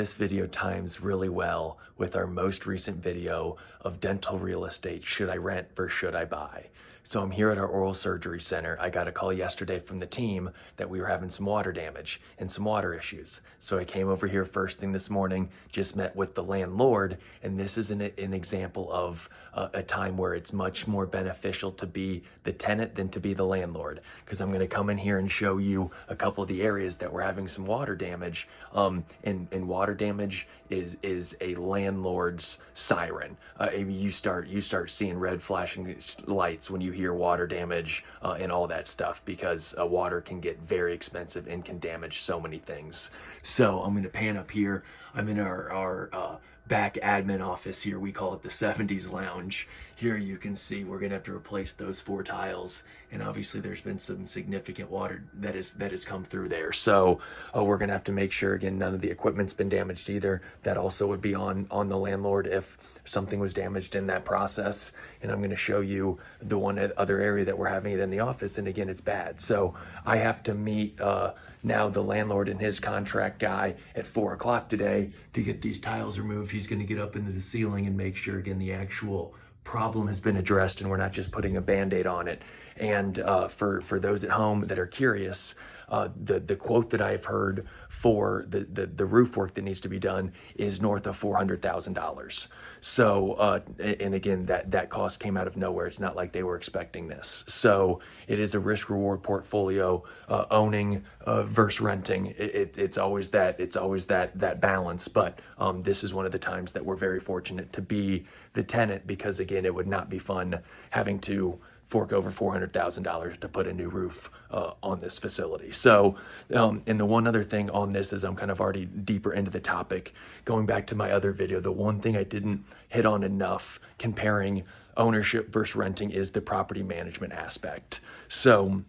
This video times really well with our most recent video of dental real estate. Should I rent versus should I buy? So I'm here at our oral surgery center. I got a call yesterday from the team that we were having some water damage and some water issues. So I came over here first thing this morning, just met with the landlord, and this is an example of a time where it's much more beneficial to be the tenant than to be the landlord. Because I'm going to come in here and show you a couple of the areas that we're having some water damage. And water damage is a landlord's siren. You start seeing red flashing lights when you hear water damage and all that stuff, because water can get very expensive and can damage so many things. So I'm going to pan up here. I'm in our back admin office here. We call it the 70s lounge. Here you can see we're gonna have to replace those 4 tiles, and obviously there's been some significant water that has come through there. So we're gonna have to make sure, again, none of the equipment's been damaged either. That also would be on the landlord if something was damaged in that process. And I'm gonna show you the one other area that we're having it in the office, and again, it's bad. So I have to meet now the landlord and his contract guy at 4 o'clock today to get these tiles removed. He's gonna get up into the ceiling and make sure, again, the actual problem has been addressed and we're not just putting a Band-Aid on it. And for those at home that are curious, the quote that I've heard for the roof work that needs to be done is north of $400,000. So, and again, that cost came out of nowhere. It's not like they were expecting this. So it is a risk reward portfolio, owning versus renting. It's always that balance. But this is one of the times that we're very fortunate to be the tenant, because again, it would not be fun having to fork over $400,000 to put a new roof on this facility. So, and the one other thing on this is I'm kind of already deeper into the topic. Going back to my other video, the one thing I didn't hit on enough comparing ownership versus renting is the property management aspect. So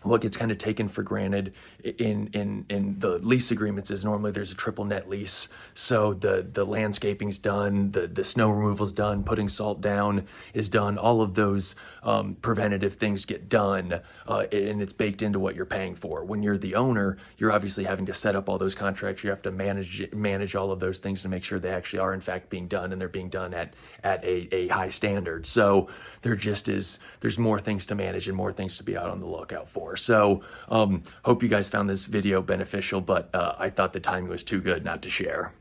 what gets kind of taken for granted in the lease agreements is normally there's a triple net lease. So the landscaping's done, the snow removal's done, putting salt down is done. All of those preventative things get done, and it's baked into what you're paying for. When you're the owner, you're obviously having to set up all those contracts. You have to manage all of those things to make sure they actually are in fact being done, and they're being done at a high standard. So there's more things to manage and more things to be out on the lookout for. So hope you guys found this video beneficial, but I thought the timing was too good not to share.